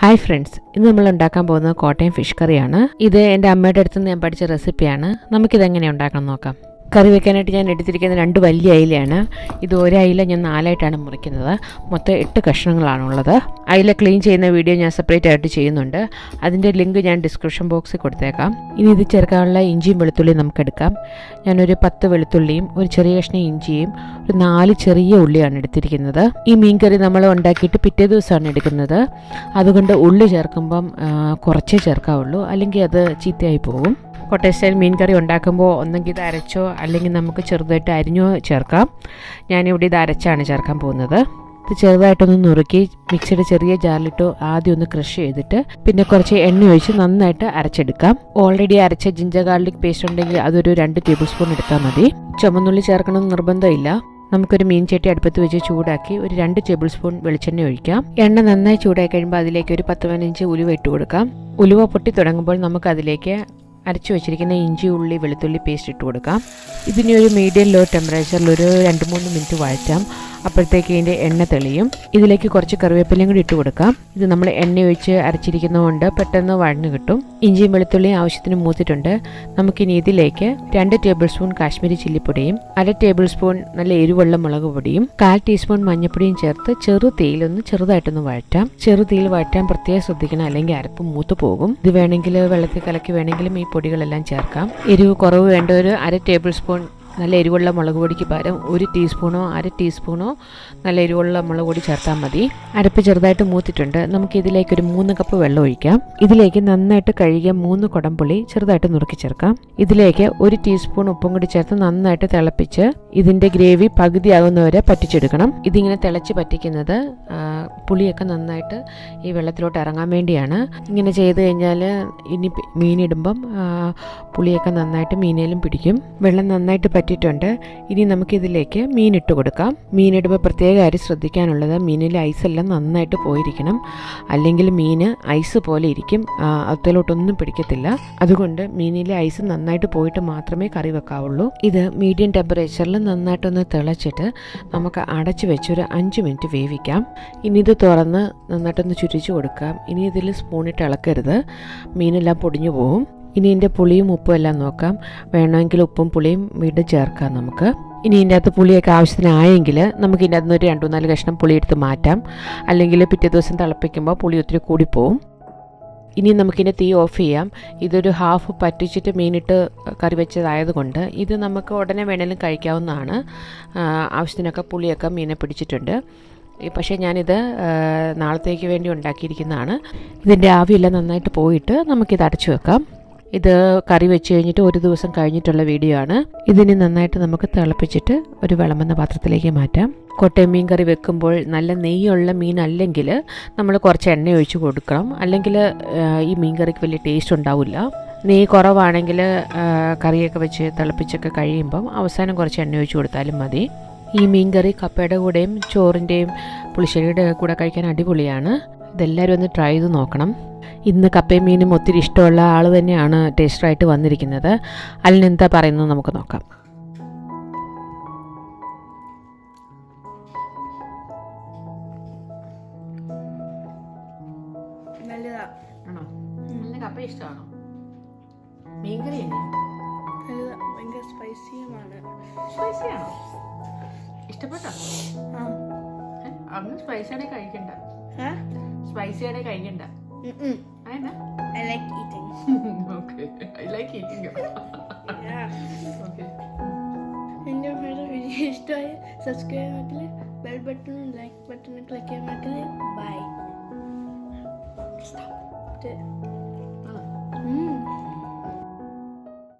Hi friends, ഇന്ന് നമ്മൾ ഉണ്ടാക്കാൻ പോകുന്നത് കോട്ടയം ഫിഷ് കറിയാണ്. ഇത് എൻ്റെ അമ്മയുടെ അടുത്ത് നിന്ന് ഞാൻ പഠിച്ച റെസിപ്പിയാണ്. നമുക്കിതെങ്ങനെ ഉണ്ടാക്കണം നോക്കാം. കറി വെക്കാനായിട്ട് ഞാൻ എടുത്തിരിക്കുന്നത് 2 വലിയ അയിലയാണ്. ഇത് ഒരു അയില ഞാൻ 4ആയിട്ടാണ് മുറിക്കുന്നത്. മൊത്തം 8 കഷ്ണങ്ങളാണുള്ളത്. അയില ക്ലീൻ ചെയ്യുന്ന വീഡിയോ ഞാൻ സെപ്പറേറ്റ് ആയിട്ട് ചെയ്യുന്നുണ്ട്. അതിൻ്റെ ലിങ്ക് ഞാൻ ഡിസ്ക്രിപ്ഷൻ ബോക്സിൽ കൊടുത്തേക്കാം. ഇനി ഇത് ചേർക്കാനുള്ള ഇഞ്ചിയും വെളുത്തുള്ളിയും നമുക്കെടുക്കാം. ഞാനൊരു 10 വെളുത്തുള്ളിയും ഒരു ചെറിയ കഷ്ണം ഇഞ്ചിയും ഒരു 4 ചെറിയ ഉള്ളിയാണ് എടുത്തിരിക്കുന്നത്. ഈ മീൻ കറി നമ്മൾ ഉണ്ടാക്കിയിട്ട് പിറ്റേ ദിവസമാണ് എടുക്കുന്നത്. അതുകൊണ്ട് ഉള്ളി ചേർക്കുമ്പം കുറച്ചേ ചേർക്കാവുള്ളൂ, അല്ലെങ്കിൽ അത് ചീത്തയായി പോകും. കോട്ടയം സ്റ്റൈൽ മീൻ കറി ഉണ്ടാക്കുമ്പോൾ ഒന്നെങ്കിൽ ഇത് അരച്ചോ അല്ലെങ്കിൽ നമുക്ക് ചെറുതായിട്ട് അരിഞ്ഞോ ചേർക്കാം. ഞാനിവിടെ ഇത് അരച്ചാണ് ചേർക്കാൻ പോകുന്നത്. ഇത് ചെറുതായിട്ടൊന്ന് നുറുക്കി മിക്സിയുടെ ചെറിയ ജാറിലിട്ടോ ആദ്യം ഒന്ന് ക്രഷ് ചെയ്തിട്ട് പിന്നെ കുറച്ച് എണ്ണ ഒഴിച്ച് നന്നായിട്ട് അരച്ചെടുക്കാം. ഓൾറെഡി അരച്ച ജിഞ്ചർ ഗാർലിക് പേസ്റ്റ് ഉണ്ടെങ്കിൽ അതൊരു 2 ടേബിൾ സ്പൂൺ എടുത്താൽ മതി. ചുമന്നുള്ളി ചേർക്കണമെന്ന് നിർബന്ധമില്ല. നമുക്കൊരു മീൻ ചട്ടി അടുപ്പത്ത് വെച്ച് ചൂടാക്കി ഒരു 2 ടേബിൾ സ്പൂൺ വെളിച്ചെണ്ണ ഒഴിക്കാം. എണ്ണ നന്നായി ചൂടായി കഴിയുമ്പോൾ അതിലേക്ക് ഒരു 10-15 ഉലുവ ഇട്ട് കൊടുക്കാം. ഉലുവ പൊട്ടി തുടങ്ങുമ്പോൾ നമുക്കതിലേക്ക് അരച്ചു വെച്ചിരിക്കുന്ന ഇഞ്ചി ഉള്ളി വെളുത്തുള്ളി പേസ്റ്റ് ഇട്ട് കൊടുക്കാം. ഇതിനെ ഒരു മീഡിയം ലോ ടെമ്പറേച്ചറിൽ ഒരു 2-3 മിനിറ്റ് വഴറ്റാം. അപ്പോഴത്തേക്ക് ഇതിൻ്റെ എണ്ണ തെളിയും. ഇതിലേക്ക് കുറച്ച് കറിവേപ്പിലയും കൂടി ഇട്ട് കൊടുക്കാം. ഇത് നമ്മൾ എണ്ണ ഒഴിച്ച് അരച്ചിരിക്കുന്നതുകൊണ്ട് പെട്ടെന്ന് വഴഞ്ഞു കിട്ടും. ഇഞ്ചിയും വെളുത്തുള്ളിയും ആവശ്യത്തിന് മൂത്തിട്ടുണ്ട്. നമുക്കിനി ഇതിലേക്ക് 2 ടേബിൾ സ്പൂൺ കാശ്മീരി ചില്ലിപ്പൊടിയും 1/2 ടേബിൾ സ്പൂൺ നല്ല എരിവുള്ള മുളക് പൊടിയും 1/4 ടീസ്പൂൺ മഞ്ഞൾപ്പൊടിയും ചേർത്ത് ചെറു തീയിലൊന്ന് ചെറുതായിട്ടൊന്ന് വഴറ്റാം. ചെറു തീയിൽ വഴറ്റാൻ പ്രത്യേകം ശ്രദ്ധിക്കണം, അല്ലെങ്കിൽ അരപ്പ് മൂത്ത് പോകും. ഇത് വേണമെങ്കിൽ വെള്ളത്തിൽ കലക്കി വേണമെങ്കിലും ഈ പൊടികളെല്ലാം ചേർക്കാം. എരിവ് കുറവ് വേണ്ട ഒരു 1/2 ടേബിൾ സ്പൂൺ നല്ല എരിവുള്ള മുളക് പൊടിക്ക് പകരം 1 ടീസ്പൂണോ 1/2 ടീസ്പൂണോ നല്ല എരിവുള്ള മുളക് പൊടി ചേർത്താൽ മതി. അരപ്പ് ചെറുതായിട്ട് മൂത്തിട്ടുണ്ട്. നമുക്ക് ഇതിലേക്ക് ഒരു 3 കപ്പ് വെള്ളം ഒഴിക്കാം. ഇതിലേക്ക് നന്നായിട്ട് കഴുകിയ 3 കുടംപുളി ചെറുതായിട്ട് നുറുക്കി ചേർക്കാം. ഇതിലേക്ക് 1 ടീസ്പൂൺ ഉപ്പും കൂടി ചേർത്ത് നന്നായിട്ട് തിളപ്പിച്ച് ഇതിൻ്റെ ഗ്രേവി പകുതിയാകുന്നവരെ പറ്റിച്ചെടുക്കണം. ഇതിങ്ങനെ തിളച്ച് പറ്റിക്കുന്നത് പുളിയൊക്കെ നന്നായിട്ട് ഈ വെള്ളത്തിലോട്ട് ഇറങ്ങാൻ വേണ്ടിയാണ്. ഇങ്ങനെ ചെയ്ത് കഴിഞ്ഞാൽ ഇനി മീനിടുമ്പം പുളിയൊക്കെ നന്നായിട്ട് മീനിലും പിടിക്കും. വെള്ളം നന്നായിട്ട് പറ്റിയിട്ടുണ്ട്. ഇനി നമുക്കിതിലേക്ക് മീനിട്ട് കൊടുക്കാം. മീനിടുമ്പോൾ പ്രത്യേക കാര്യം ശ്രദ്ധിക്കാനുള്ളത്, മീനിലെ ഐസെല്ലാം നന്നായിട്ട് പോയിരിക്കണം. അല്ലെങ്കിൽ മീൻ ഐസ് പോലെ ഇരിക്കും, അതിലോട്ടൊന്നും പിടിക്കത്തില്ല. അതുകൊണ്ട് മീനിലെ ഐസ് നന്നായിട്ട് പോയിട്ട് മാത്രമേ കറി വെക്കാവുള്ളൂ. ഇത് മീഡിയം ടെമ്പറേച്ചറിൽ നന്നായിട്ടൊന്ന് തിളച്ചിട്ട് നമുക്ക് അടച്ചു വെച്ച് ഒരു 5 മിനിറ്റ് വേവിക്കാം. ഇനി ഇത് തുറന്ന് നന്നായിട്ടൊന്ന് ചുരിച്ചു കൊടുക്കാം. ഇനി ഇതിൽ സ്പൂണിട്ട് ഇളക്കരുത്, മീനെല്ലാം പൊടിഞ്ഞു പോവും. ഇനി ഇതിൻ്റെ പുളിയും ഉപ്പും എല്ലാം നോക്കാം. വേണമെങ്കിൽ ഉപ്പും പുളിയും വീണ്ടും ചേർക്കാം നമുക്ക്. ഇനി ഇതിൻ്റെ അകത്ത് പുളിയൊക്കെ ആവശ്യത്തിനായെങ്കിൽ നമുക്ക് ഇതിൻ്റെ അകത്ത് ഒരു 2-4 കഷ്ണം പുളി എടുത്ത് മാറ്റാം. അല്ലെങ്കിൽ പിറ്റേ ദിവസം തിളപ്പിക്കുമ്പോൾ പുളി ഒത്തിരി കൂടിപ്പോവും. ഇനി നമുക്കിതിൻ്റെ തീ ഓഫ് ചെയ്യാം. ഇതൊരു ഹാഫ് പറ്റിച്ചിട്ട് മീനിട്ട് കറി വെച്ചതായതുകൊണ്ട് ഇത് നമുക്ക് ഉടനെ വേണമെങ്കിലും കഴിക്കാവുന്നതാണ്. ആവശ്യത്തിനൊക്കെ പുളിയൊക്കെ മീനെ പിടിച്ചിട്ടുണ്ട്. പക്ഷേ ഞാനിത് നാളത്തേക്ക് വേണ്ടി ഉണ്ടാക്കിയിരിക്കുന്നതാണ്. ഇതിൻ്റെ ആവിയെല്ലാം നന്നായിട്ട് പോയിട്ട് നമുക്കിത് അടച്ചു വെക്കാം. ഇത് കറി വെച്ച് കഴിഞ്ഞിട്ട് ഒരു ദിവസം കഴിഞ്ഞിട്ടുള്ള വീഡിയോ ആണ്. ഇതിന് നന്നായിട്ട് നമുക്ക് തിളപ്പിച്ചിട്ട് ഒരു വിളമ്പുന്ന പാത്രത്തിലേക്ക് മാറ്റാം. കോട്ടയം മീൻ കറി വെക്കുമ്പോൾ നല്ല നെയ്യുള്ള മീൻ അല്ലെങ്കിൽ നമ്മൾ കുറച്ച് എണ്ണ ഒഴിച്ച് കൊടുക്കണം. അല്ലെങ്കിൽ ഈ മീൻ കറിക്ക് വലിയ ടേസ്റ്റ് ഉണ്ടാവില്ല. നെയ്യ് കുറവാണെങ്കിൽ കറിയൊക്കെ വെച്ച് തിളപ്പിച്ചൊക്കെ കഴിയുമ്പം അവസാനം കുറച്ച് എണ്ണ ഒഴിച്ച് കൊടുത്താലും മതി. ഈ മീൻ കറി കപ്പയുടെ കൂടെയും ചോറിൻ്റെയും പുളിശ്ശേരിയുടെ കൂടെ കഴിക്കാൻ അടിപൊളിയാണ്. ഇതെല്ലാവരും ഒന്ന് ട്രൈ ചെയ്ത് നോക്കണം. ഇന്ന് കപ്പയും മീനും ഒത്തിരി ഇഷ്ടമുള്ള ആൾ തന്നെയാണ് ടേസ്റ്ററായിട്ട് വന്നിരിക്കുന്നത്. അതിനെന്താ പറയുന്നത് നമുക്ക് നോക്കാം. ആണോ? നല്ല കപ്പ ഇഷ്ടമാണോ? മീൻ കറി ഭയങ്കര സ്പൈസിയുമാണ്. സ്പൈസിയാണോ? ഇഷ്ടപ്പെട്ടോ? അങ്ങ് സ്പൈസിയാണെ കഴിക്കണ്ട. സ്പൈസിയാണെ കഴിക്കണ്ട. I like eating. Okay, I like eating. Yeah. Okay. എൻ്റെ വീഡിയോ ഇഷ്ടമായ സബ്സ്ക്രൈബ് മക്കളെ, ബെൽ ബട്ടണും ലൈക്ക് ബട്ടണും ക്ലിക്ക് ചെയ്യാൻ മക്കളെ. ബൈ. Stop.